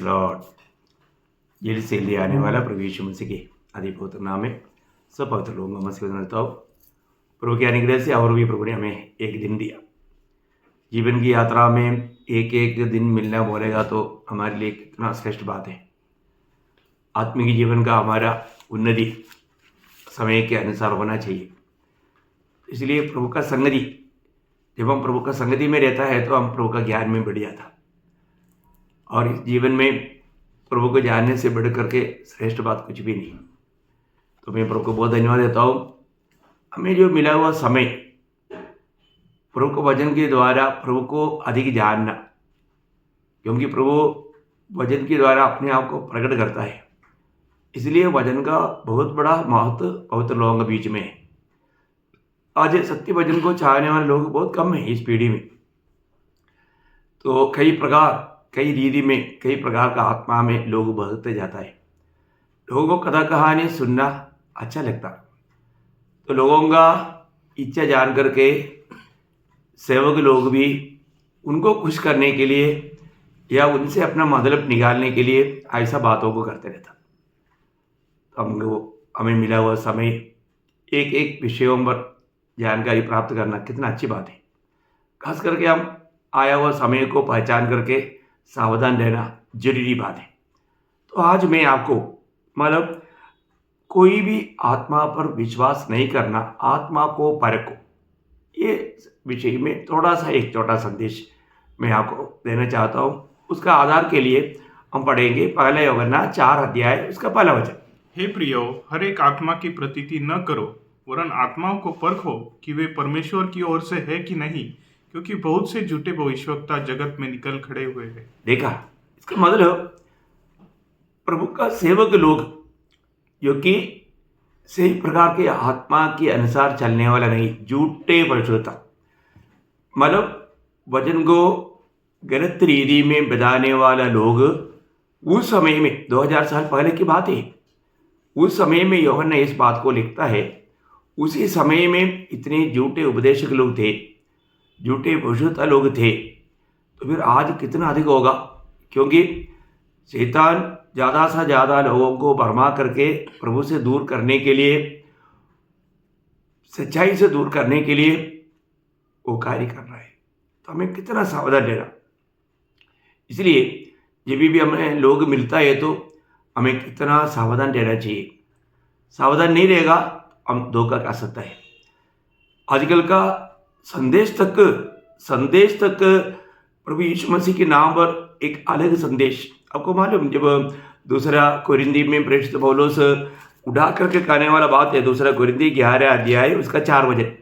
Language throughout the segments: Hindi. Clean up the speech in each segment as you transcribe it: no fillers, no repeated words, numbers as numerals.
लॉर्ड। जेल से ले आने वाला प्रभु यीशु मसीह के आदि पवित्र नाम में सब पवित्र लोगों को मसीह करता हूँ। प्रभु के अनुग्रह से और भी प्रभु ने हमें एक दिन दिया। जीवन की यात्रा में एक एक दिन मिलना बोलेगा तो हमारे लिए कितना श्रेष्ठ बात है। आत्मिक जीवन का हमारा उन्नति समय के अनुसार होना चाहिए। इसलिए प्रभु का संगति, जब हम प्रभु का संगति में रहता है तो हम प्रभु का ज्ञान में बढ़ जाता। और इस जीवन में प्रभु को जानने से बढ़ करके श्रेष्ठ बात कुछ भी नहीं। तो मैं प्रभु को बहुत धन्यवाद देता हूँ। हमें जो मिला हुआ समय प्रभु को वचन के द्वारा प्रभु को अधिक जानना, क्योंकि प्रभु वचन के द्वारा अपने आप को प्रकट करता है। इसलिए वचन का बहुत बड़ा महत्व पवित्र लोगों के बीच में है। आज सत्य वचन को चाहने वाले लोग बहुत कम हैं इस पीढ़ी में। तो कई प्रकार, कई रीति में, कई प्रकार का आत्मा में लोग बदलते जाता है। लोगों को कथा कहानी सुनना अच्छा लगता, तो लोगों का इच्छा जान करके सेवक लोग भी उनको खुश करने के लिए या उनसे अपना मतलब निकालने के लिए ऐसा बातों को करते रहता। तो हमें मिला हुआ समय एक एक विषयों पर जानकारी प्राप्त करना कितना अच्छी बात है। खास करके हम आया हुआ समय को पहचान करके सावधान रहना जरूरी बात है। तो आज मैं आपको मतलब कोई भी आत्मा पर विश्वास नहीं करना, आत्मा को परखो, ये विषय में थोड़ा सा एक छोटा संदेश मैं आपको देना चाहता हूँ। उसका आधार के लिए हम पढ़ेंगे पहला यूहन्ना 4 अध्याय उसका पहला वचन। हे प्रियो, हर एक आत्मा की प्रतीति न करो, वरन आत्माओं को परखो कि वे परमेश्वर की ओर से है कि नहीं, क्योंकि बहुत से झूठे भविष्यवक्ता जगत में निकल खड़े हुए हैं। देखा, इसका मतलब प्रभु का सेवक लोग जो कि सही प्रकार के आत्मा के अनुसार चलने वाला नहीं, झूठे भविष्यवक्ता, मतलब वचन को गलत रीति में बताने वाला लोग उस समय में 2000 साल पहले की बात है। उस समय में यूहन्ना इस बात को लिखता है। उसी समय में इतने झूठे उपदेशक लोग थे, झूठे भविष्यवक्ता लोग थे, तो फिर आज कितना अधिक होगा। क्योंकि शैतान ज़्यादा से ज़्यादा लोगों को भरमा करके प्रभु से दूर करने के लिए, सच्चाई से दूर करने के लिए वो कार्य कर रहा है। तो हमें कितना सावधान रहना। इसलिए जब भी हमें लोग मिलता है तो हमें कितना सावधान रहना चाहिए। सावधान नहीं रहेगा हम धोखा खा सकता है। आजकल का संदेश तक प्रभु यीशु मसीह के नाम पर एक अलग संदेश। आपको मालूम, जब दूसरा कोरिन्थी में प्रेरित पौलुस उड़ा करके कहने वाला बात है, दूसरा कोरिन्थी 11 अध्याय उसका 4 वचन।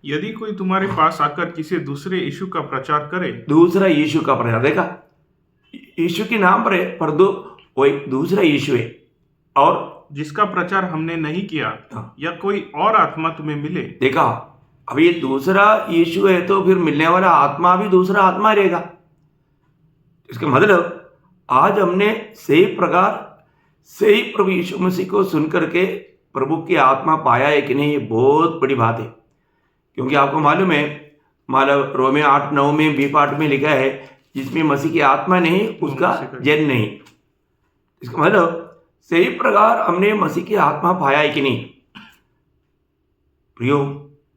यदि कोई तुम्हारे पास आकर किसी दूसरे यीशु का प्रचार करे, दूसरा यीशु का प्रचार, देखा, यीशु के नाम पर है पर वो एक दूसरा यीशु है, और जिसका प्रचार हमने नहीं किया, या कोई और आत्मा तुम्हें मिले। देखा, अब ये दूसरा यीशु है तो फिर मिलने वाला आत्मा भी दूसरा आत्मा रहेगा। इसका मतलब आज हमने सही प्रकार सही प्रभु यीशु मसीह को सुन करके प्रभु की आत्मा पाया है कि नहीं, ये बहुत बड़ी बात है। क्योंकि आपको मालूम है, मतलब रोमे 8-9 में बी पार्ट में लिखा है, जिसमें मसीह की आत्मा नहीं उसका जन नहीं। इसका मतलब सही प्रकार हमने मसीह की आत्मा पाया है कि नहीं। प्रियो,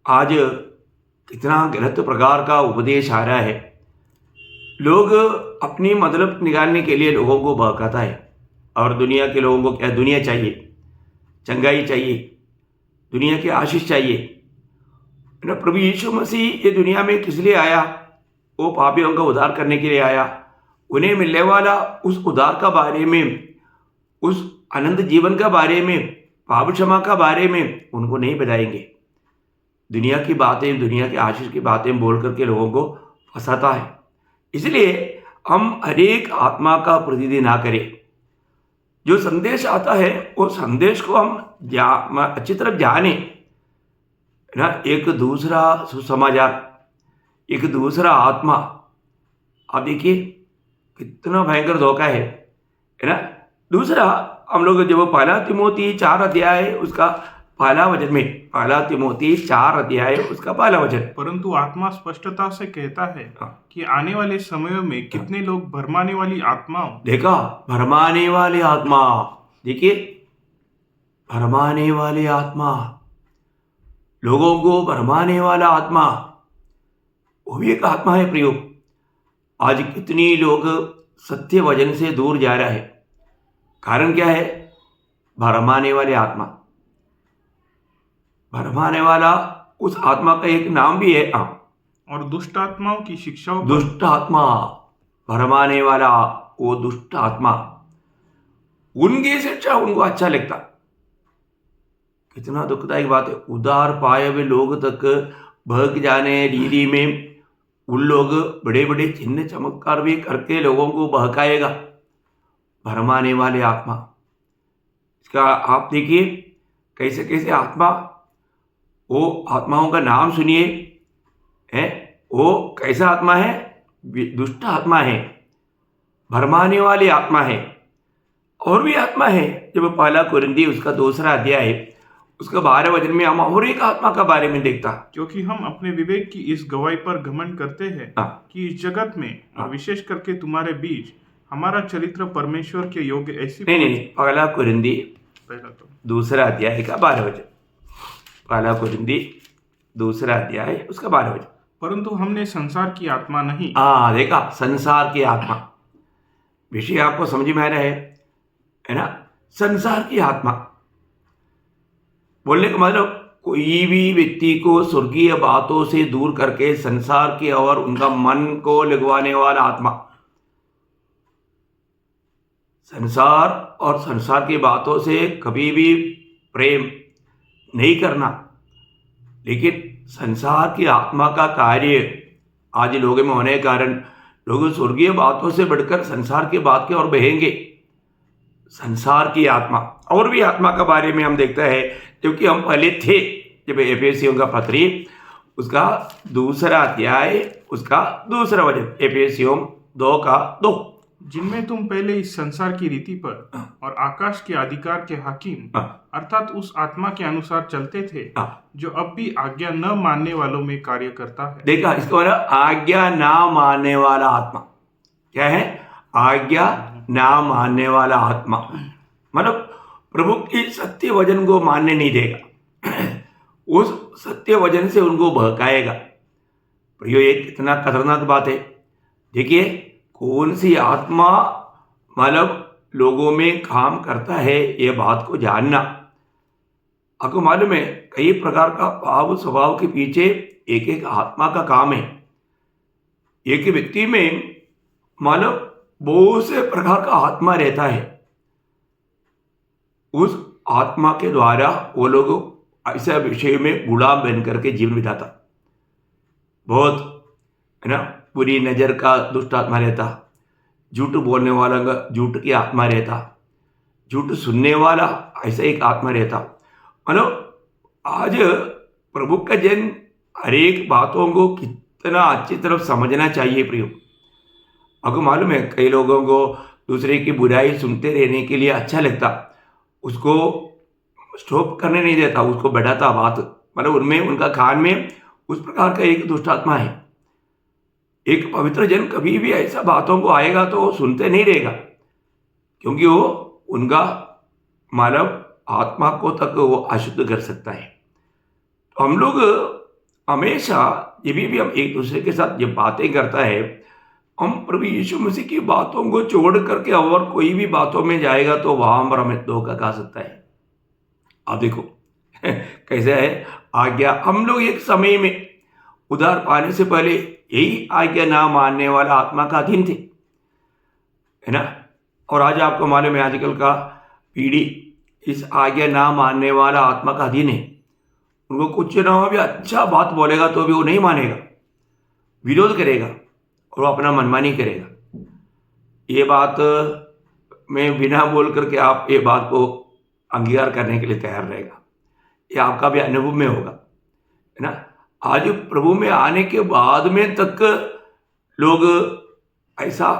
आज कितना गलत प्रकार का उपदेश आ रहा है। लोग अपनी मतलब निकालने के लिए लोगों को बहकाता है। और दुनिया के लोगों को क्या, दुनिया चाहिए, चंगाई चाहिए, दुनिया की आशीष चाहिए ना। प्रभु यीशु मसीह ये दुनिया में किस लिए आया? वो पापियों का उद्धार करने के लिए आया। उन्हें मिलने वाला उस उद्धार का बारे में, उस अनंत जीवन का बारे में, पाप क्षमा का बारे में उनको नहीं बताएंगे। दुनिया की बातें, दुनिया की आशीष की बातें बोल करके लोगों को फंसाता है। इसलिए हम हरेक आत्मा का प्रतिनिधि ना करें। जो संदेश आता है वो संदेश को हम अच्छी तरह जाने ना। एक दूसरा सुसमाचार, एक दूसरा आत्मा, आप देखिए कितना भयंकर धोखा है ना। दूसरा, हम लोग जब 1 तिमोथी 4 अध्याय उसका पहला वचन में, पहला तिमोथी 4 अध्याय उसका पहला वचन। परंतु आत्मा स्पष्टता से कहता है हाँ। कि आने वाले समयों में कितने लोग भरमाने वाली आत्माओं, देखा, भरमाने वाली आत्मा, देखिए भरमाने वाली आत्मा, लोगों को भरमाने वाला आत्मा, वो भी एक आत्मा है प्रियो। आज कितनी लोग सत्य वचन से दूर जा रहा है, कारण क्या है? भरमाने वाली आत्मा। भरमाने वाला, उस आत्मा का एक नाम भी है। और दुष्ट आत्माओं की शिक्षाओं पर दुष्ट आत्मा, भरमाने वाला, वो दुष्ट आत्मा, उनकी शिक्षा उनको अच्छा लगता। कितना दुखदायक बात है। उदार पाए हुए लोग तक भग जाने रीति में उन लोग बड़े बड़े चिन्ह चमत्कार भी करके लोगों को बहकाएगा। भरमाने वाले आत्मा, इसका आप देखिए कैसे कैसे आत्मा, वो आत्माओं का नाम सुनिए, है वो कैसा आत्मा है? दुष्ट आत्मा है, भरमाने वाली आत्मा है। और भी आत्मा है, जब पहला कुरिन्थी उसका 2 अध्याय है उसका 12 वचन में हम और एक आत्मा का बारे में देखता। क्योंकि हम अपने विवेक की इस गवाही पर घमंड करते हैं कि इस जगत में और विशेष करके तुम्हारे बीच हमारा चरित्र परमेश्वर के योग्य ऐसी नहीं, पहला कुरिन्थी पहला तो 2 अध्याय का 12 वचन, पहला कुरिन्थी 2 अध्याय उसका 12 वचन। परंतु हमने संसार की आत्मा नहीं। देखा, संसार की आत्मा, विषय आपको समझ में आ रहा है ना? संसार की आत्मा बोलने का मतलब कोई भी व्यक्ति को स्वर्गीय बातों से दूर करके संसार की और उनका मन को लगवाने वाला आत्मा। संसार और संसार की बातों से कभी भी प्रेम नहीं करना, लेकिन संसार की आत्मा का कार्य आज लोगों में होने के कारण लोग स्वर्गीय बातों से बढ़कर संसार की बात की ओर बहेंगे। संसार की आत्मा, और भी आत्मा का बारे में हम देखते हैं, क्योंकि हम पहले थे जब एफेसियों का पत्री उसका 2 अध्याय उसका 2 वचन, एफेसियों 2:2, जिनमें तुम पहले इस संसार की रीति पर और आकाश के अधिकार के हाकिम अर्थात उस आत्मा के अनुसार चलते थे जो अब भी आज्ञा न मानने वालों में कार्य करता है। देखा, इसका मतलब आज्ञा ना मानने वाला आत्मा क्या है? आज्ञा ना मानने वाला आत्मा, मतलब प्रभु की सत्य वचन को मानने नहीं देगा, उस सत्य वचन से उनको बहकाएगा। प्रियो, ये कितना खतरनाक बात है। देखिए, कौन सी आत्मा मतलब लोगों में काम करता है, ये बात को जानना। आपको मालूम है, कई प्रकार का भाव स्वभाव के पीछे एक एक आत्मा का काम है। एक व्यक्ति में मतलब बहुत से प्रकार का आत्मा रहता है। उस आत्मा के द्वारा वो लोग ऐसा विषय में गुलाम बन करके जीवन बिताता। बहुत है ना, बुरी नजर का दुष्ट आत्मा रहता, झूठ बोलने वाला का झूठ की आत्मा रहता, झूठ सुनने वाला ऐसा एक आत्मा रहता। मतलब आज प्रभु का जन हर एक बातों को कितना अच्छी तरफ समझना चाहिए प्रियो। आपको मालूम है, कई लोगों को दूसरे की बुराई सुनते रहने के लिए अच्छा लगता, उसको स्टॉप करने नहीं देता, उसको बढ़ाता बात। मतलब उनमें, उनका कान में उस प्रकार का एक दुष्ट आत्मा है। एक पवित्र जन कभी भी ऐसा बातों को आएगा तो वो सुनते नहीं रहेगा, क्योंकि वो उनका मानव आत्मा को तक वो अशुद्ध कर सकता है। तो हम लोग हमेशा जब भी हम एक दूसरे के साथ जब बातें करता है, हम प्रभु यीशु मसीह की बातों को छोड़ करके और कोई भी बातों में जाएगा तो वहां पर हमें धोखा खा सकता है। आप देखो कैसे है आज्ञा। हम लोग एक समय में उधार पाने से पहले यही आज्ञा ना मानने वाला आत्मा का अधीन थे, है ना। और आज आपको मालूम है, आजकल का पीढ़ी इस आज्ञा ना मानने वाला आत्मा का अधीन है। उनको कुछ ना हो भी अच्छा बात बोलेगा तो भी वो नहीं मानेगा, विरोध करेगा और वो अपना मनमानी करेगा। ये बात मैं बिना बोल करके आप ये बात को अंगीकार करने के लिए तैयार रहेगा, ये आपका भी अनुभव में होगा, है ना। आज प्रभु में आने के बाद में तक लोग ऐसा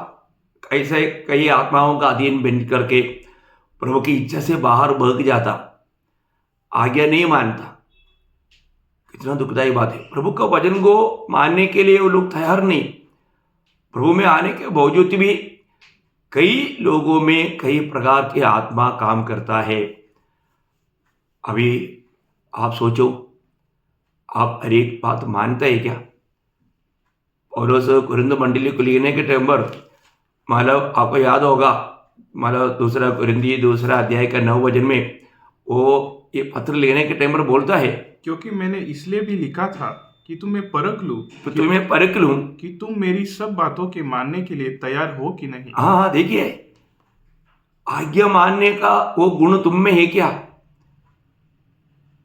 कई आत्माओं का अधीन बन करके प्रभु की इच्छा से बाहर भाग जाता। आज्ञा नहीं मानता, कितना दुखदायी बात है। प्रभु का वचन को मानने के लिए वो लोग तैयार नहीं। प्रभु में आने के बावजूद भी कई लोगों में कई प्रकार की आत्मा काम करता है। अभी आप सोचो, आप हर एक बात मानते हैं क्या? पौलुस कुरिन्थ मंडली को लिखने के टाइम पर मतलब आपको याद होगा, मतलब दूसरा कुरिन्थी दूसरा अध्याय का 9 वचन में वो ये पत्र लेने के टाइम पर बोलता है, क्योंकि मैंने इसलिए भी लिखा था कि तुम्हें परख लूं, तो तुम्हें परख लूं कि तुम मेरी सब बातों के मानने के लिए तैयार हो कि नहीं। हाँ, देखिए, आज्ञा मानने का वो गुण तुम में है क्या?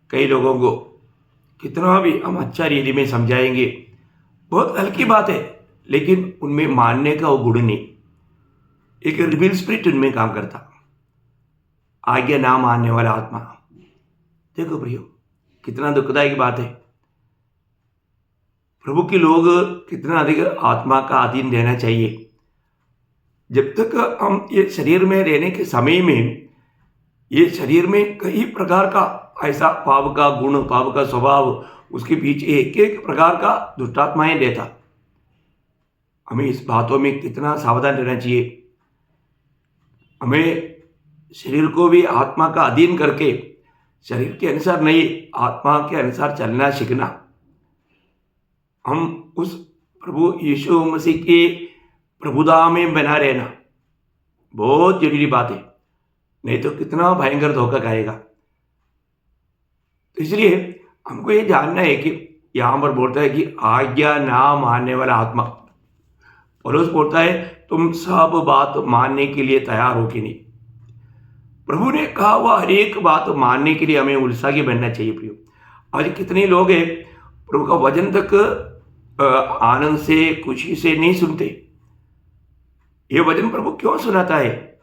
कई लोगों को कितना भी हम अच्छा रीति में समझाएंगे, बहुत हल्की बात है, लेकिन उनमें मानने का वो गुण नहीं। एक रिबेल स्पिरिट उनमें काम करता, आज्ञा ना मानने वाला आत्मा। देखो प्रियो, कितना दुखदायक बात है। प्रभु के लोग कितना अधिक आत्मा का अधीन रहना चाहिए। जब तक हम ये शरीर में रहने के समय में ये शरीर में कई प्रकार का ऐसा पाप का गुण, पाप का स्वभाव, उसके पीछे एक एक प्रकार का दुष्टात्माएं देता। हमें इस बातों में कितना सावधान रहना चाहिए। हमें शरीर को भी आत्मा का अधीन करके शरीर के अनुसार नहीं, आत्मा के अनुसार चलना सीखना। हम उस प्रभु यीशु मसीह के प्रभुता में बना रहना बहुत जरूरी बात है, नहीं तो कितना भयंकर धोखा खाएगा। तो इसलिए हमको ये जानना है कि यहाँ पर बोलता है कि आज्ञा ना मानने वाला आत्मा। पौलुस बोलता है तुम सब बात मानने के लिए तैयार हो कि नहीं। प्रभु ने कहा हुआ हर एक बात मानने के लिए हमें उत्साही बनना चाहिए। प्रियो, आज कितने लोग हैं प्रभु का वचन तक आनंद से, खुशी से नहीं सुनते। ये वचन प्रभु क्यों सुनाता है?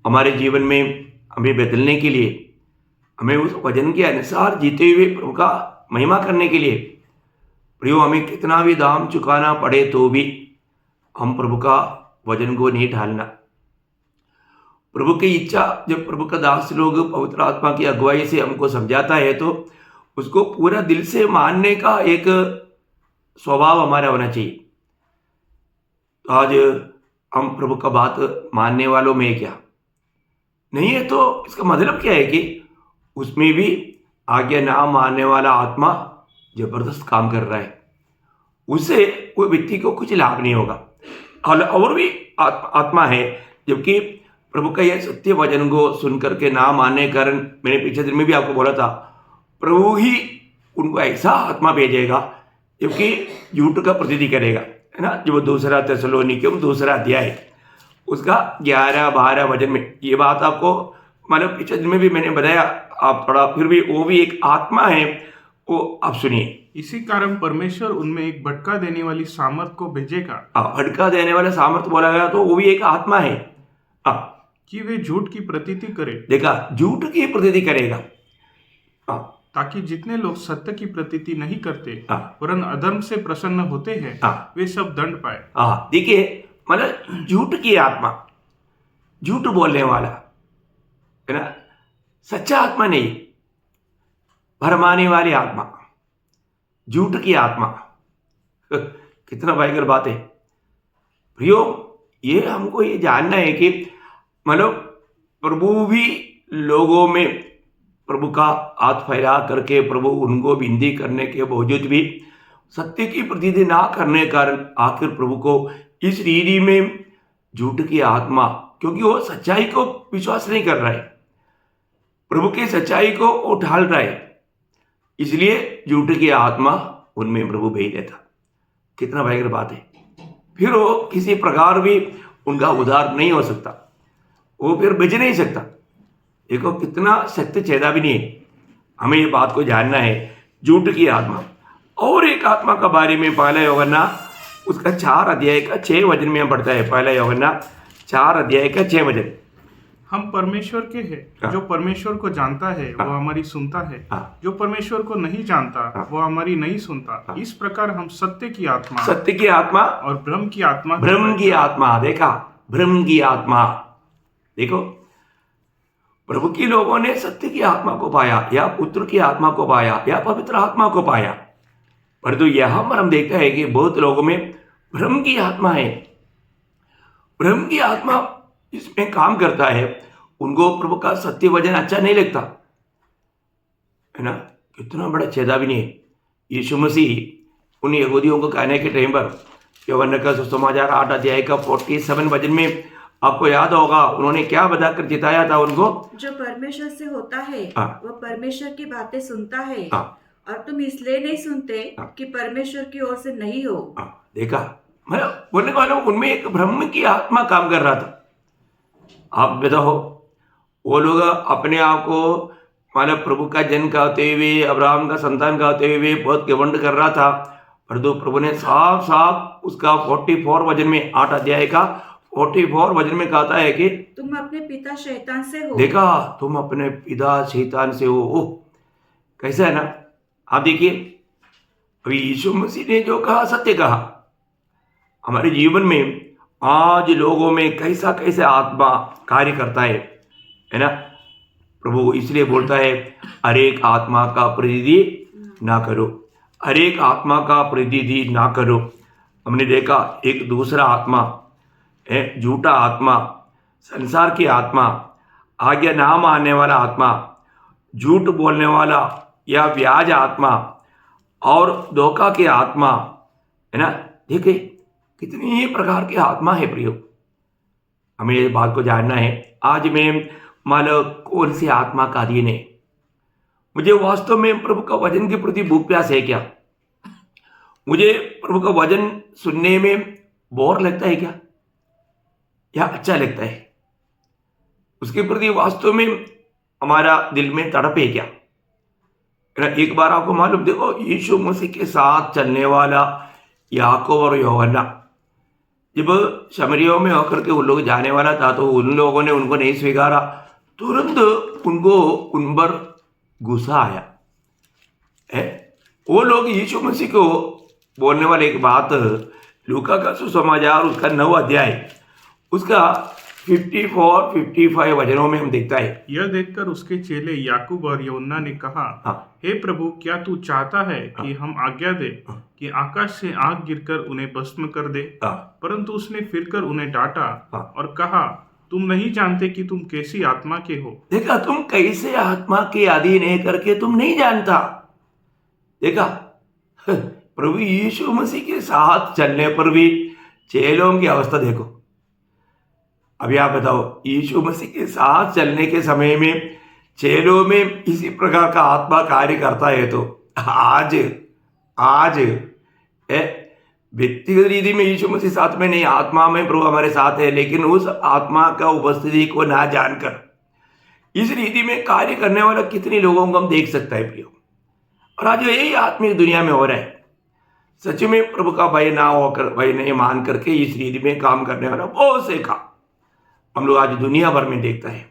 हमारे जीवन में हमें बदलने के लिए, हमें उस वचन के अनुसार जीते हुए प्रभु का महिमा करने के लिए। प्रियो, हमें कितना भी दाम चुकाना पड़े तो भी हम प्रभु का वचन को नहीं ढालना। प्रभु की इच्छा, जब प्रभु का दास लोग पवित्र आत्मा की अगुवाई से हमको समझाता है तो उसको पूरा दिल से मानने का एक स्वभाव हमारा होना चाहिए। तो आज हम प्रभु का बात मानने वालों में क्या नहीं है, तो इसका मतलब क्या है कि उसमें भी आज्ञा ना मानने वाला आत्मा जबरदस्त काम कर रहा है। उससे कोई व्यक्ति को कुछ लाभ नहीं होगा। और भी आत्मा है, जबकि प्रभु का यह सत्य वचन को सुनकर के ना मानने के कारण, मैंने पिछले दिन में भी आपको बोला था, प्रभु ही उनको ऐसा आत्मा भेजेगा जबकि झूठ का प्रतीति करेगा, है ना। जब दूसरा थिस्सलुनीकियों दूसरा अध्याय उसका 11-12 वचन में ये बात आपको मतलब पिछले दिन में भी मैंने बताया, आप थोड़ा फिर भी वो भी एक आत्मा है, वो आप सुनिए। इसी कारण परमेश्वर उनमें एक भटका देने वाली सामर्थ को भेजेगा। भटका देने वाला सामर्थ बोला गया तो वो भी एक आत्मा है कि वे झूठ की प्रतीति करे। देखा, झूठ की प्रतीति करेगा, ताकि जितने लोग सत्य की प्रतीति नहीं करते वरन अधर्म से प्रसन्न होते हैं वे सब दंड पाए। देखिए, मतलब झूठ की आत्मा, झूठ बोलने वाला, है ना, सच्चा आत्मा नहीं, भरमाने वाली आत्मा, झूठ की आत्मा। कितना भयंकर बात है प्रियो। ये हमको ये जानना है कि मतलब प्रभु भी लोगों में प्रभु का हाथ फैला करके प्रभु उनको विनती करने के बावजूद भी सत्य की प्रतीति ना करने के कारण आखिर प्रभु को इस रीति में झूठ की आत्मा, क्योंकि वो सच्चाई को विश्वास नहीं कर रहा है, प्रभु की सच्चाई को वो ढाल रहा है, इसलिए झूठ की आत्मा उनमें प्रभु भेज देता। कितना भयंकर बात है। फिर वो किसी प्रकार भी उनका उद्धार नहीं हो सकता, वो फिर बच नहीं सकता। देखो कितना सत्य चेतावनी भी नहीं है। हमें ये बात को जानना है, झूठ की आत्मा। और एक आत्मा का बारे में पहला यूहन्ना उसका 4 अध्याय का 6 वचन में पढ़ता है। पहला यूहन्ना 4 अध्याय का 6 वचन। हम परमेश्वर के हैं, जो परमेश्वर को जानता है वो हमारी सुनता है, जो परमेश्वर को नहीं जानता वो हमारी नहीं सुनता। इस प्रकार हम सत्य की आत्मा और भ्रम की आत्मा देखा, भ्रम की आत्मा। देखो, प्रभु की लोगों ने सत्य की आत्मा को पाया या पुत्र की आत्मा को पाया या पवित्र आत्मा को पाया, परंतु यहां पर हम देखते हैं कि बहुत लोगों में भ्रम की आत्मा है। भ्रम की आत्मा इसमें काम करता है, उनको प्रभु का सत्य वचन अच्छा नहीं लगता है ना। कितना बड़ा चेतावनी है। यीशु मसीह उन यहूदियों को कहने के टाइम पर यूहन्ना का सुसमाचार 8 अध्याय का 47 वचन में आपको याद होगा उन्होंने क्या बताकर जिताया था उनको, जो परमेश्वर से होता है वह परमेश्वर की बातें सुनता है, और तुम इसलिए नहीं सुनते कि परमेश्वर की ओर से नहीं हो। देखा, मैं बोलने वाला हूं, उनमें एक ब्रह्म की आत्मा काम कर रहा था। आप बताओ, वो लोग अपने आप को मानव प्रभु का जन कहते हुए, अब्राहम का संतान कहते हुए बहुत घमंड कर रहा था, परंतु प्रभु ने साफ साफ उसका 44 वचन में 8 अध्याय का 44 वचन में कहता है कि तुम अपने पिता शैतान से हो। देखा, तुम अपने पिता शैतान से हो। ओह, कैसा है ना। आप देखिए, अभी यीशु मसीह ने जो कहा सत्य कहा। हमारे जीवन में आज लोगों में कैसा कैसे आत्मा कार्य करता है ना। प्रभु इसलिए बोलता है, हरेक आत्मा का प्रतिनिधि ना करो, हरेक आत्मा का प्रतिनिधि ना करो। हमने देखा एक दूसरा आत्मा है, झूठा आत्मा, संसार की आत्मा, आज्ञा ना मानने वाला आत्मा, झूठ बोलने वाला या व्याज आत्मा और धोखा की आत्मा है ना। देखिए कितनी ही प्रकार की आत्मा है प्रियो, हमें इस बात को जानना है। आज मैं मानो कौन सी आत्मा का अधीन है? मुझे वास्तव में प्रभु का वचन के प्रति भूख प्यास है क्या? मुझे प्रभु का वचन सुनने में बोर लगता है क्या, या अच्छा लगता है? उसके प्रति वास्तव में हमारा दिल में तड़प है क्या? एक बार आपको मालूम, देखो यीशु मसीह के साथ चलने वाला याकूब और यूहन्ना जब शमरियों में होकर के उन लोग जाने वाला था तो उन लोगों ने उनको नहीं स्वीकारा, तुरंत उनको उन पर गुस्सा आया है। वो लोग यीशु मसीह को बोलने वाले एक बात, लूका का सुसमाचार उसका 9 अध्याय उसका 54-55 वचनों में हम देखता है। यह देखकर उसके चेले याकूब और यूहन्ना ने कहा, हे प्रभु, क्या तू चाहता है कि हम आज्ञा दे कि आकाश से आग गिरकर उन्हें भस्म कर दे? परंतु उसने फिरकर उन्हें डांटा और कहा, तुम नहीं जानते कि तुम कैसी आत्मा के हो। देखा, तुम कैसे आत्मा के अधीन है करके तुम नहीं जानता। देखा, प्रभु यीशु मसीह के साथ चलने पर भी चेलों की अवस्था देखो। अभी आप बताओ, यीशु मसीह के साथ चलने के समय में चेलों में इसी प्रकार का आत्मा कार्य करता है, तो आज व्यक्तिगत रीति में यीशु मसीह साथ में नहीं, आत्मा में प्रभु हमारे साथ है, लेकिन उस आत्मा का उपस्थिति को ना जानकर इस रीति में कार्य करने वाला कितने लोगों को हम देख सकते हैं प्रियो। और आज यही आत्मिक दुनिया में हो रहा है। सच में प्रभु का भय ना होकर, भय नहीं मान करके इस रीति में काम करने वाला बहुत से का हम लोग आज दुनिया भर में देखता है।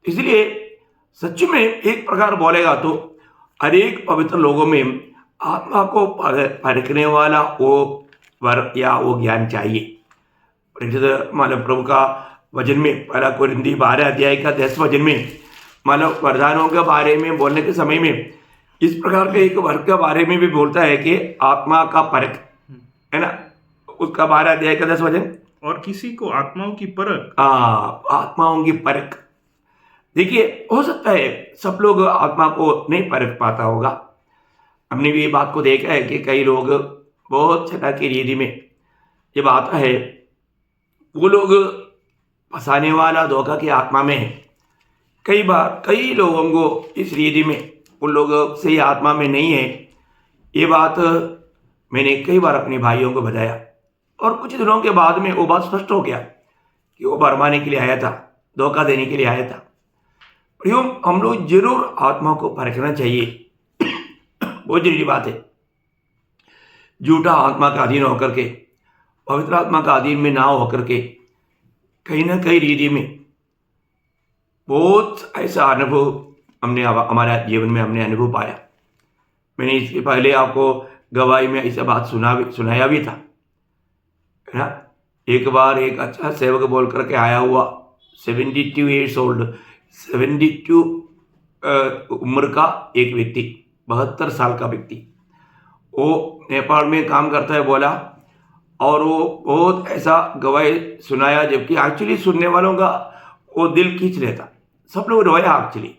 इसलिए सच में एक प्रकार बोलेगा तो हर एक पवित्र लोगों में आत्मा को परखने वाला वो वर या वो ज्ञान चाहिए। मानव प्रभु का वचन में 1 कोरिन्थी 12 अध्याय का 10 वचन में मानव वरदानों के बारे में बोलने के समय में इस प्रकार के एक वर्ग के बारे में भी बोलता है कि आत्मा का परख है ना, उसका 12 अध्याय का 10 वचन। और किसी को आत्माओं की परख, आत्माओं की परख। देखिए, हो सकता है सब लोग आत्मा को नहीं परख पाता होगा। हमने भी ये बात को देखा है कि कई लोग बहुत छटा की रीति में जब आता है, वो लोग फंसाने वाला धोखा की आत्मा में है। कई बार कई लोगों को इस रीति में उन लोगों से आत्मा में नहीं है। ये बात मैंने कई बार अपने भाइयों को बताया और कुछ दिनों के बाद में वो बात स्पष्ट हो गया कि वो भरमाने के लिए आया था, धोखा देने के लिए आया था। हम लोग जरूर आत्मा को परखना चाहिए, बहुत जरूरी बात है। झूठा आत्मा का अधीन होकर के, पवित्र आत्मा का अधीन में ना होकर के कहीं ना कहीं रीति में बहुत ऐसा अनुभव हमने हमारा जीवन में हमने अनुभव पाया। मैंने इसके पहले आपको गवाही में ऐसा बात सुनाया भी था है ना। एक बार एक अच्छा सेवक बोल करके आया हुआ 72 ईयर्स ओल्ड 72 उम्र का एक व्यक्ति, 72 साल का व्यक्ति, वो नेपाल में काम करता है बोला, और वो बहुत ऐसा गवाही सुनाया, जबकि एक्चुअली सुनने वालों का वो दिल खींच लेता, सब लोग रोया एक्चुअली।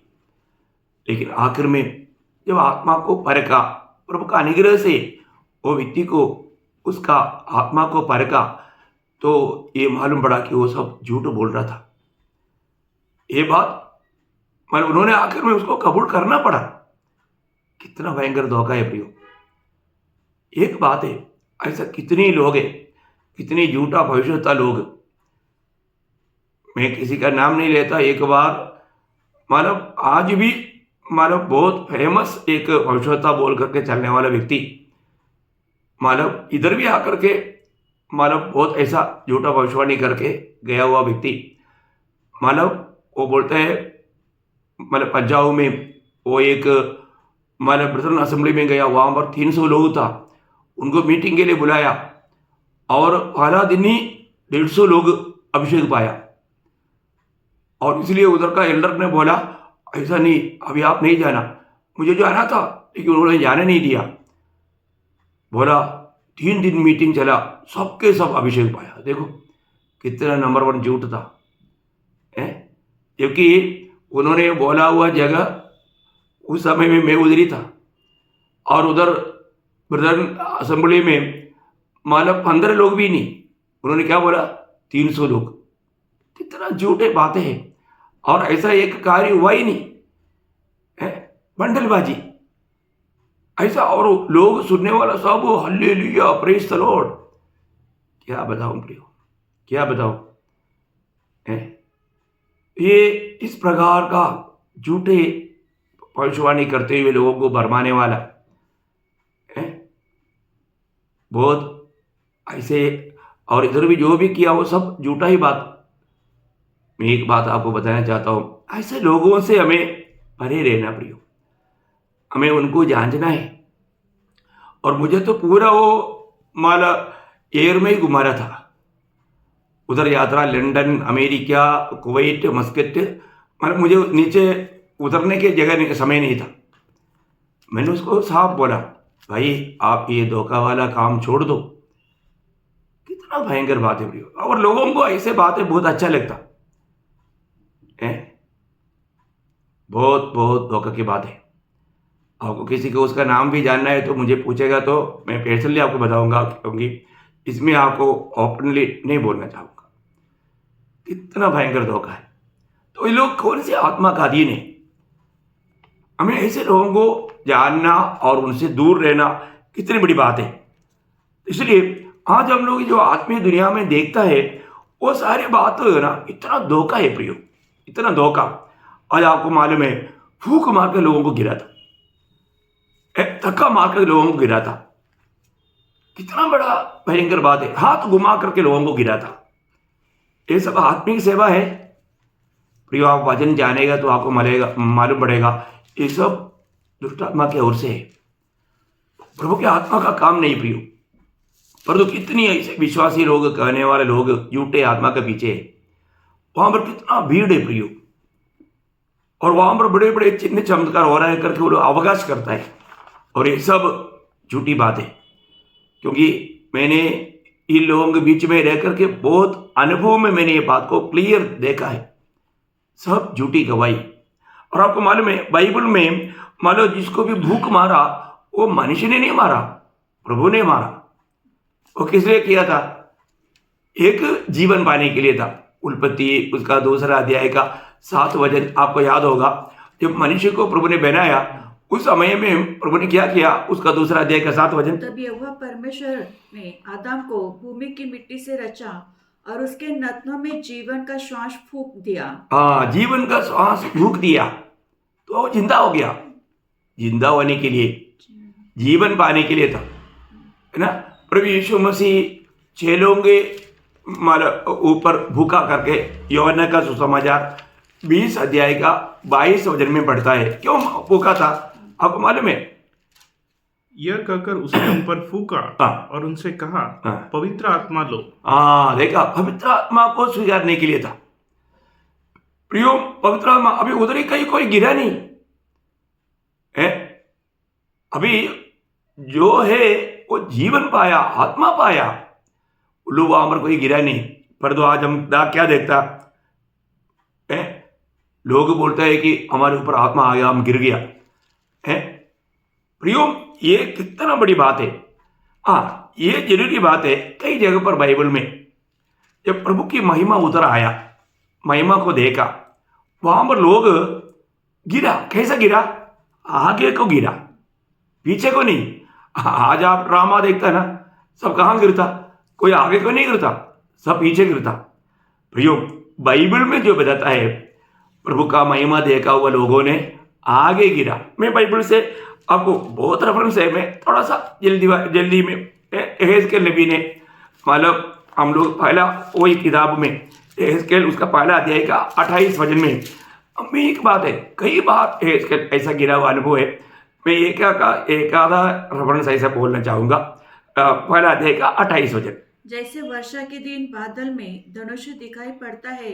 लेकिन आखिर में जब आत्मा को परखा, प्रभु का अनुग्रह से वो व्यक्ति को उसका आत्मा को परखा, तो ये मालूम पड़ा कि वो सब झूठ बोल रहा था। ये बात मतलब उन्होंने आखिर में उसको कबूल करना पड़ा। कितना भयंकर धोखा है प्रियो। एक बात है, ऐसा कितने लोग हैं, कितने झूठा भविष्यता लोग, मैं किसी का नाम नहीं लेता। एक बार मतलब आज भी मतलब बहुत फेमस एक भविष्यता बोल करके चलने वाला व्यक्ति, मतलब इधर भी आकर के मतलब बहुत ऐसा झूठा भविष्यवाणी करके गया हुआ व्यक्ति, मतलब वो बोलते हैं मतलब पंजाब में वो एक मतलब ब्रदरन असेंबली में गया, वहाँ पर 300 लोग था, उनको मीटिंग के लिए बुलाया, और पहला दिन ही 150 लोग अभिषेक पाया। और इसलिए उधर का एल्डर ने बोला ऐसा नहीं, अभी आप नहीं जाना, मुझे जाना था लेकिन उन्होंने जाने नहीं दिया। बोला 3 दिन मीटिंग चला, सबके सब अभिषेक पाया। देखो कितना नंबर 1 झूठ था, क्योंकि उन्होंने बोला हुआ जगह उस समय में मैं उधर ही था, और उधर ब्रदर असेंबली में मतलब 15 लोग भी नहीं, उन्होंने क्या बोला 300 लोग। कितना झूठे बातें हैं, और ऐसा एक कार्य हुआ ही नहीं है, बंडलबाजी ऐसा। और लोग सुनने वाला सब हालेलुया प्रेज द लॉर्ड। क्या बताऊं प्रियो, क्या बताऊं है? ये इस प्रकार का झूठे भविष्यवाणी करते हुए लोगों को भरमाने वाला है, बहुत ऐसे। और इधर भी जो भी किया वो सब झूठा ही बात। मैं एक बात आपको बताना चाहता हूं, ऐसे लोगों से हमें परे रहना प्रियो, हमें उनको जानना है। और मुझे तो पूरा वो माला एयर में ही घुमा रहा था, उधर यात्रा लंदन, अमेरिका, कुवैत, मस्कट, मतलब मुझे नीचे उतरने की जगह नहीं, समय नहीं था। मैंने उसको साफ बोला, भाई आप ये धोखा वाला काम छोड़ दो। कितना भयंकर बात है प्रियो। और लोगों को ऐसे बातें बहुत अच्छा लगता है, बहुत बहुत धोखा की बात है। आपको किसी को उसका नाम भी जानना है तो मुझे पूछेगा, तो मैं पर्सनली आपको बताऊंगा, क्योंकि इसमें आपको ओपनली नहीं बोलना चाहूँगा। कितना भयंकर धोखा है। तो ये लोग कौन से आत्मा का अधीन है? हमें ऐसे लोगों को जानना और उनसे दूर रहना कितनी बड़ी बात है। इसलिए आज हम लोग जो आत्मीय दुनिया में देखता है वो सारी बात ना इतना धोखा है प्रियो, इतना धोखा। आज आपको मालूम है, फूक मार के लोगों को गिरा था, एक धक्का मार कर लोगों को गिरा था। कितना बड़ा भयंकर बात है, हाथ घुमा करके लोगों को गिरा था। ये सब आत्मिक सेवा है प्रियो। आप वचन जानेगा तो आपको मालूम पड़ेगा, ये सब दुष्टात्मा की ओर से है, प्रभु की आत्मा का काम नहीं प्रियो। परंतु कितनी ऐसे विश्वासी लोग, कहने वाले लोग झूठे आत्मा के पीछे है, वहां पर कितना भीड़ है प्रियो। और वहां पर बड़े बड़े चिन्ह चमत्कार हो रहा है करके वो लोग अवकाश करता है, और ये सब झूठी बात है। क्योंकि मैंने इन लोगों के बीच में रह करके बहुत अनुभव में मैंने ये बात को क्लियर देखा है, सब झूठी गवाही। और आपको मालूम है, बाइबल में मान लो जिसको भी भूख मारा वो मनुष्य ने नहीं मारा, प्रभु ने मारा। वो किस लिए किया था? एक जीवन पाने के लिए था। उत्पत्ति उसका 2 अध्याय का 7 वचन आपको याद होगा, जब मनुष्य को प्रभु ने बनाया उस समय में प्रभु ने क्या किया, उसका 2 अध्याय का 7 वचन। तब यहोवा परमेश्वर ने आदम को भूमि की मिट्टी से रचा और उसके नथनों में जीवन का श्वास फूंक दिया। हाँ, जीवन का श्वास फूंक दिया तो वो जिंदा हो गया। जिंदा होने के लिए, जीवन पाने के लिए था, है ना। प्रभु यीशु मसीह 6 लोगों के ऊपर भूखा करके यूहन्ना का सुसमाचार 20 अध्याय का 22 वचन में पढ़ता है। क्यों भूखा था आपको मालूम है? यह कहकर उसने उन पर फूका और उनसे कहा, पवित्र आत्मा लो। देखा, पवित्र आत्मा को स्वीकारने के लिए था प्रियो पवित्र आत्मा अभी उधर ही कहीं कोई गिरा नहीं है। अभी जो है वो जीवन पाया, आत्मा पाया, उल्लू वहां पर कोई गिरा नहीं। पर तो आज हम क्या देखता है, लोग बोलते हैं कि हमारे ऊपर आत्मा आ गया, हम गिर गया है। प्रियो ये कितना बड़ी बात है। हाँ, ये जरूरी बात है। कई जगह पर बाइबल में जब प्रभु की महिमा उतर आया, महिमा को देखा, वहां पर लोग गिरा। कैसा गिरा? आगे को गिरा, पीछे को नहीं। आज आप ड्रामा देखता ना, सब कहां गिरता? कोई आगे को नहीं गिरता, सब पीछे गिरता। प्रियो बाइबल में जो बताता है, प्रभु का महिमा देखा हुआ लोगों ने आगे गिरा। मैं बाइबल से आपको बहुत रेफरेंस है, मैं थोड़ा सा जल्दी में यहेजकेल नबी ने, मतलब हम लोग पहला वही किताब में यहेजकेल उसका पहला अध्याय का 28 वचन में हमें एक बात है, कई बार यहेजकेल ऐसा गिरा हुआ अनुभव है। मैं एक आधा रेफरेंस ऐसा बोलना चाहूंगा। पहला अध्याय का 28 वचन, जैसे वर्षा के दिन बादल में धनुष दिखाई पड़ता है,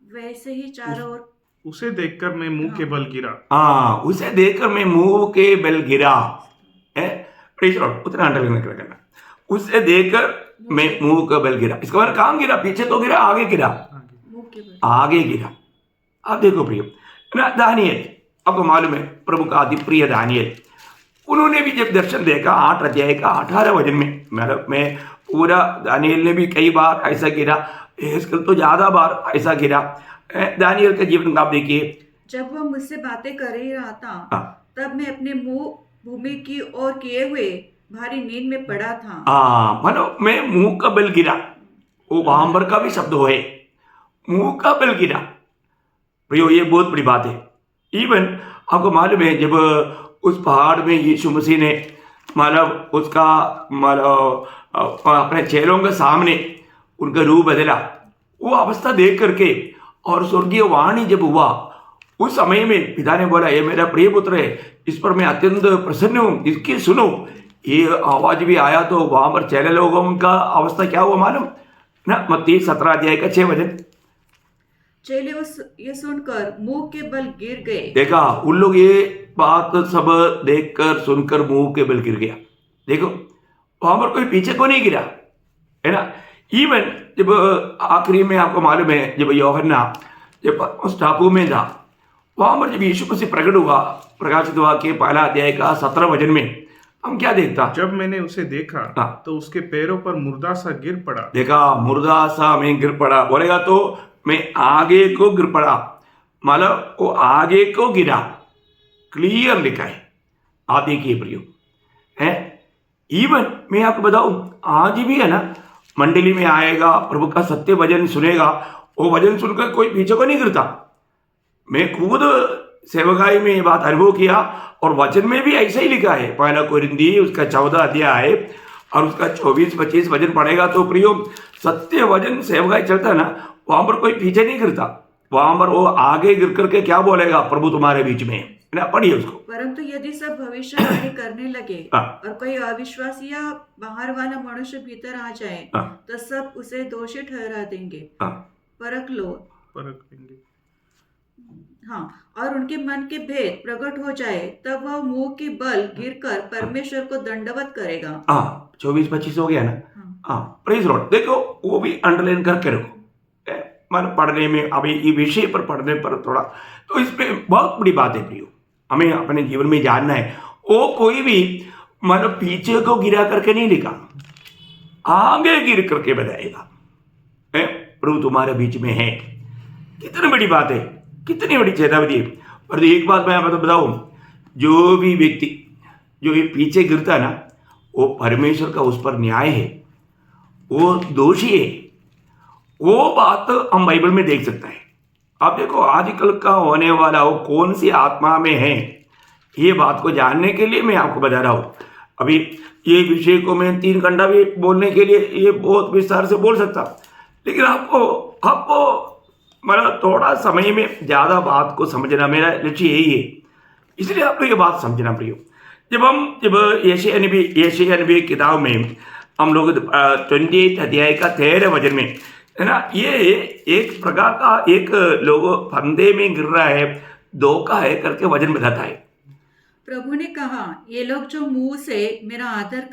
वैसे ही चारों ओर उसे देखकर मैं मुंह के बल गिरा। हाँ, उसे देखकर मैं मुंह के बल गिरा है। उतना अंडरलाइन करना, उसे देखकर मैं मुंह का बल गिरा। इसका मतलब कहां गिरा? पीछे तो गिरा, आगे गिरा, आगे गिरा। आप देखो प्रियो ना, दानियल, आपको मालूम है प्रभु का अति प्रिय दानियल, उन्होंने भी जब दर्शन देखा 8 अध्याय का 18 वचन में, मतलब मैं पूरा, दानियल ने भी कई बार ऐसा गिरा, यहेजकेल तो ज्यादा बार ऐसा गिरा। दानियल का जीवन आप देखिए, जब वह मुझसे बातें कर ही रहा था, तब मैं अपने मुंह भूमि की ओर किए हुए भारी नींद में पड़ा था। मतलब मैं मुंह का बल गिरा, वो वहां पर का भी शब्द है, मुंह का बल गिरा। प्रियो ये बहुत बड़ी बात है। इवन आपको मालूम है जब उस पहाड़ में यीशु मसीह ने मतलब उसका मतलब अपने चेलों के सामने उनका रूप बदला, वो अवस्था देख करके और स्वर्गीय वाणी जब हुआ, उस समय में पिता ने बोला, ये मेरा प्रिय पुत्र है, इस पर मैं अत्यंत प्रसन्न हूं, इसकी सुनो। ये आवाज भी आया तो वहां पर चेले लोगों का अवस्था क्या हुआ मालूम ना? मत्ती 17 अध्याय का 6 वचन, चेले ये सुनकर मुंह के बल गिर गए। देखा, उन लोग ये बात सब देखकर सुनकर मुंह के बल गिर गया। देखो वहां पर कोई पीछे को नहीं गिरा, है ना। इवन जब आखिरी में आपको मालूम है जब यूहन्ना जब उस टापू में था, वहां पर जब यीशु मसीह प्रकट हुआ, प्रकाशित हुआ के पहला अध्याय का 17 वचन में हम क्या देखता? जब मैंने उसे देखा तो उसके पैरों पर मुर्दा सा गिर पड़ा। देखा, मुर्दा सा मैं गिर पड़ा, बोलेगा तो मैं आगे को गिर पड़ा, मतलब वो आगे को गिरा, क्लियर लिखा है। आप देखिए प्रियो है। इवन मैं आपको बताऊं, आज भी है ना, मंडली में आएगा, प्रभु का सत्य वचन सुनेगा, वो वचन सुनकर कोई पीछे को नहीं गिरता। मैं खुद सेवकाई में ये बात अनुभव किया, और वचन में भी ऐसा ही लिखा है। पहला कोरिन्थी उसका 14 अध्याय और उसका 24-25 वचन पढ़ेगा तो प्रियो, सत्य वचन सेवकाई चलता है ना, वहां पर कोई पीछे नहीं गिरता, वहां पर वो आगे गिर करके क्या बोलेगा? प्रभु तुम्हारे बीच में है ना। पढ़िए उसको। परंतु यदि सब भविष्यवाणी करने लगे और कोई अविश्वासी या बाहर वाला मनुष्य भीतर आ जाए, तो सब उसे दोषी ठहरा देंगे। परख लेंगे। हाँ, और उनके मन के भेद प्रकट हो जाए, तब वह मुंह के बल गिरकर परमेश्वर को दंडवत करेगा। 24-25 हो गया ना। हाँ, प्रेज लॉर्ड। देखो वो भी अंडरलाइन करके रखो, मन पढ़ने में, अभी ये विषय पर पढ़ने पर थोड़ा तो इसमें बहुत बड़ी बात है प्रियो, हमें अपने जीवन में जानना है। वो कोई भी मतलब पीछे को गिरा करके नहीं लिखा, आगे गिर करके बताएगा प्रभु तुम्हारे बीच में है। कितनी बड़ी बात है, कितनी बड़ी चेतावनी है। पर एक बात मैं आपको बताऊं, जो भी व्यक्ति जो ये पीछे गिरता है ना, वो परमेश्वर का उस पर न्याय है, वो दोषी है। वो बात हम बाइबल में देख सकते हैं। आप देखो आजकल का होने वाला वो कौन सी आत्मा में है, ये बात को जानने के लिए मैं आपको बता रहा हूँ। अभी ये विषय को मैं 3 घंटा भी बोलने के लिए ये बहुत विस्तार से बोल सकता, लेकिन आपको मतलब थोड़ा समय में ज़्यादा बात को समझना मेरा लक्ष्य यही है। इसलिए आपको ये बात समझना प्रियो। जब यशायाह नबी किताब में हम लोग 28 अध्याय का 13 वचन में है ना। ये एक प्रकार का एक लोग फंदे में गिर रहा है, धोखा है करके वजन बताता है। प्रभु ने कहा, ये लोग जो मुंह से मेरा आदर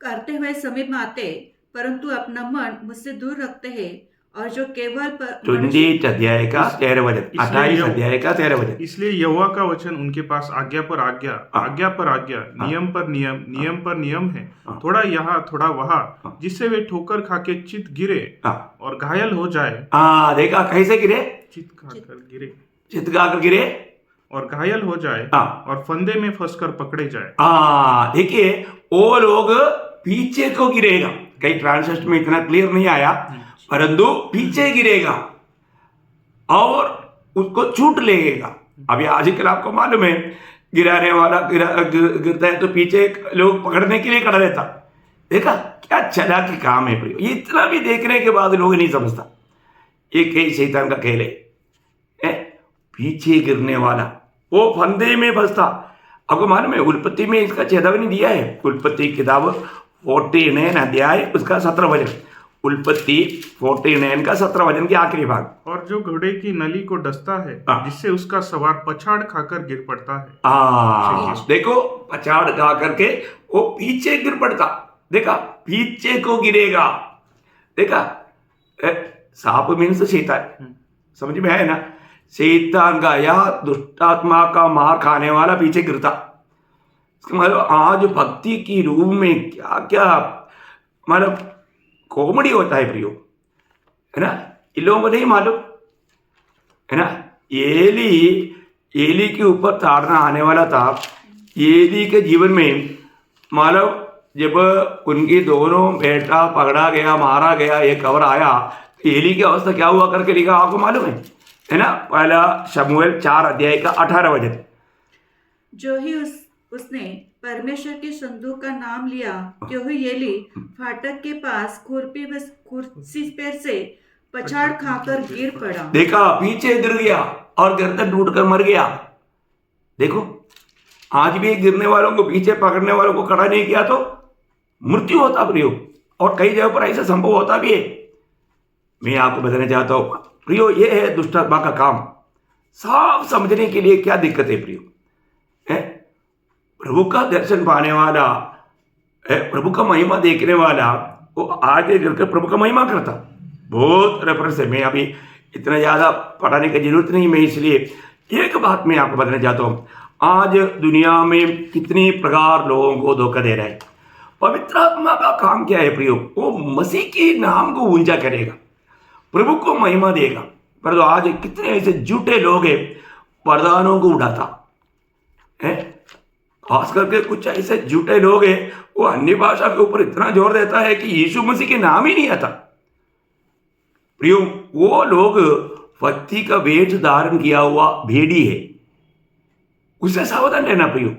करते हुए समीप आते, परंतु अपना मन मुझसे दूर रखते हैं, और जो केवल 28 अध्याय का 13 वचन, 28 अध्याय का 13 वचन। इसलिए यहोवा का वचन उनके पास आज्ञा पर आज्ञा, आज्ञा पर आज्ञा, नियम पर नियम, नियम पर नियम है, थोड़ा यहाँ थोड़ा वहाँ, जिससे वे ठोकर खाके चित गिरे और घायल हो जाए। देखा कैसे गिरे? चित खाकर गिरे, चित खाकर गिरे और घायल हो जाए और फंदे में फंसकर पकड़े जाए। देखिए वो लोग पीछे को गिरेगा, कई ट्रांसलेशन में इतना क्लियर नहीं आया, परंतु पीछे गिरेगा और उसको छूट लेगा। अभी आजकल आपको मालूम है, गिराने वाला गिरता है तो पीछे लोग पकड़ने के लिए खड़ा रहता। देखा क्या चालाकी काम है प्रियो। ये इतना भी देखने के बाद लोग नहीं समझता ये कई शैतान का खेल है। पीछे गिरने वाला वो फंदे में फंसता। आपको मालूम है उत्पत्ति में इसका चेतावनी दिया है। उत्पत्ति किताब 49 अध्याय उसका 17 वचन, उत्पत्ति 49 का 17 वचन के आखिरी भाग। और जो घोड़े की नली को डसता है, जिससे उसका सवार पछाड़ खाकर गिर पड़ता है। देखो पछाड़ खा करके वो पीछे गिर पड़ता। देखा पीछे को गिरेगा। देखा सांप मीन्स शैतान, समझ में है ना। शैतान का या दुष्टात्मा का मार खाने वाला पीछे गिरता। मतलब आज भक्ति की रूप में क्या क्या मतलब कॉमेडी होता है प्रियो, है ना। इन लोगों को नहीं मालूम, है ना। एली के ऊपर ताड़ना आने वाला था। एली के जीवन में मतलब जब उनकी दोनों बेटा पकड़ा गया, मारा गया, एक खबर आया, एली की अवस्था क्या हुआ करके लिखा आपको मालूम है ना। पहला शमूएल 4 अध्याय का 18 वचन। जो ही उसने परमेश्वर के संदूक का नाम लिया, क्यों एली फाटक के पास कुर्सी पर से पछाड़ खाकर गिर पड़ा। देखा पीछे गिर गया और गर्दन टूटकर मर गया। देखो आज भी गिरने वालों को, पीछे पकड़ने वालों को खड़ा नहीं किया तो मृत्यु होता प्रियो, और कई जगह पर ऐसा संभव होता भी है। मैं आपको बताना चाहता हूं प्रियो, ये है दुष्टात्मा का काम। साफ समझने के लिए क्या दिक्कत है प्रियो, है प्रभु का दर्शन पाने वाला, प्रभु का महिमा देखने वाला, वो आगे गिरकर प्रभु का महिमा करता। बहुत रेफरेंस है, मैं अभी इतना ज़्यादा पढ़ाने की जरूरत नहीं। मैं इसलिए एक बात मैं आपको बताना चाहता हूँ, आज दुनिया में कितनी प्रकार लोगों को धोखा दे रहा है। पवित्र आत्मा का काम क्या है प्रियो? वो मसीह के नाम को ऊंचा करेगा, प्रभु को महिमा देगा। पर आज कितने ऐसे झूठे लोग हैं, वरदानों को उड़ाता है। खास करके कुछ ऐसे झूठे लोग हैं, वो अन्य भाषा के ऊपर इतना जोर देता है कि यीशु मसीह के नाम ही नहीं आता। प्रियो वो लोग भक्ति का वेश धारण किया हुआ भेड़ी है, उससे सावधान रहना प्रियो।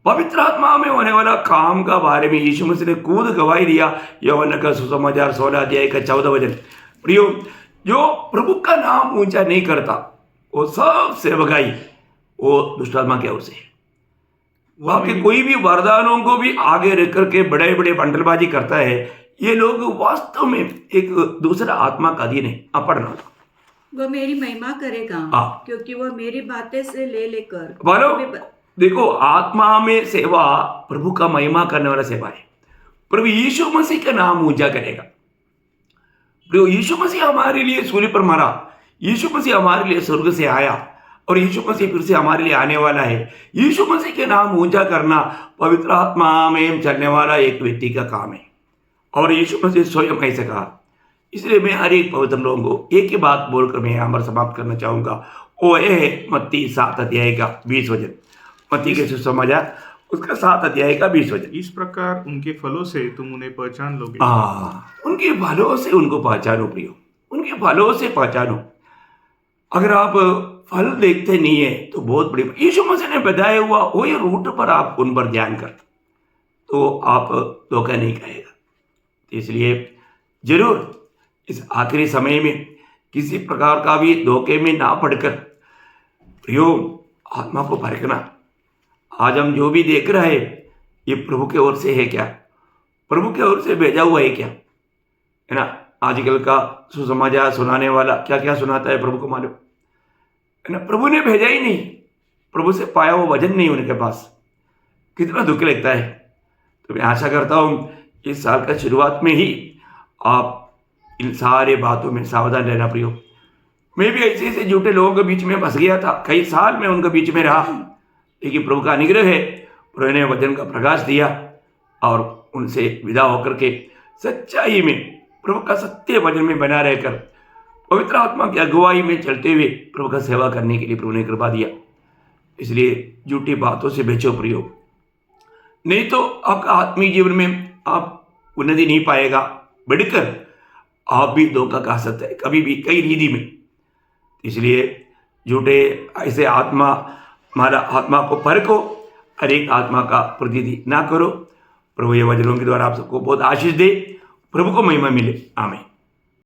पवित्र आत्मा में होने वाला काम का बारे में यीशु मसीह ने खुद गवाही दिया। यूहन्ना का सुसमाचार 16 अध्याय का 14 वचन। प्रियो जो प्रभु का नाम ऊंचा नहीं करता, वो सब सेवकाई वो दुष्टात्मा की ओर से है। बाकी कोई भी वरदानों को भी आगे रख करके बड़े बड़े बंडलबाजी करता है। ये लोग वास्तव में एक दूसरा आत्मा का अधीन है। पढ़ना वो मेरी महिमा करेगा, क्योंकि वो मेरी बातें से ले लेकर बोलो। देखो आत्मा में सेवा प्रभु का महिमा करने वाला सेवा है। प्रभु यीशु मसीह का नाम ऊंचा करेगा। प्रभु यीशु मसीह हमारे लिए सूली पर मरा, यीशु मसीह हमारे लिए स्वर्ग से आया, और यीशु मसीह फिर से हमारे लिए आने वाला है। यीशु मसीह के नाम ऊंचा करना पवित्र आत्मा में चलने वाला एक व्यक्ति का काम है, और यीशु मसीह स्वयं ऐसे कहा। इसलिए मैं हर एक पवित्र लोगों को एक ही बात बोलकर मैं यहाँ पर समाप्त करना चाहूंगा। वो ये है मत्ती 7 अध्याय का 20 वचन। मत्ती के सुसमाचार उसका 7 अध्याय का 20 वचन। इस प्रकार उनके फलों से तुम उन्हें पहचान लोगे। उनके फलों से उनको पहचानो प्रियो, उनके फलों से पहचानो। अगर आप फल देखते नहीं है तो बहुत बड़ी, यीशु मसीह ने बताया हुआ वही रूट पर आप उन पर ध्यान कर, तो आप धोखा नहीं खाएगा। इसलिए जरूर इस आखिरी समय में किसी प्रकार का भी धोखे में ना पड़कर प्रियो आत्मा को परखना। आज हम जो भी देख रहे हैं ये प्रभु के ओर से है क्या, प्रभु के ओर से भेजा हुआ है क्या, है ना। आजकल का सुसमाचार सुनाने वाला क्या क्या सुनाता है प्रभु को मालूम है ना। प्रभु ने भेजा ही नहीं, प्रभु से पाया वो वजन नहीं उनके पास, कितना दुख लगता है। तो मैं आशा करता हूँ इस साल का शुरुआत में ही आप इन सारे बातों में सावधान रहना प्रियो। मैं भी ऐसे ऐसे झूठे लोगों के बीच में फंस गया था, कई साल में उनके बीच में रहा, लेकिन प्रभु का अनुग्रह है, प्रभु ने वचन का प्रकाश दिया और उनसे विदा होकर के सच्चाई में प्रभु का सत्य वचन में बना रहकर पवित्र आत्मा की अगुवाई में चलते हुए प्रभु का सेवा करने के लिए प्रभु ने कृपा दिया। इसलिए झूठी बातों से बचो प्रियो, नहीं तो आपका आत्मीय जीवन में आप उन्नति नहीं पाएगा, बढ़कर आप भी धोखा खा सकते हैं कभी भी कई रीति में। इसलिए झूठे ऐसे हमारा आत्मा को परखो, हर एक आत्मा का प्रतिनिधि ना करो। प्रभु ये वचनों के द्वारा आप सबको बहुत आशीष दे, प्रभु को महिमा मिले। आमीन।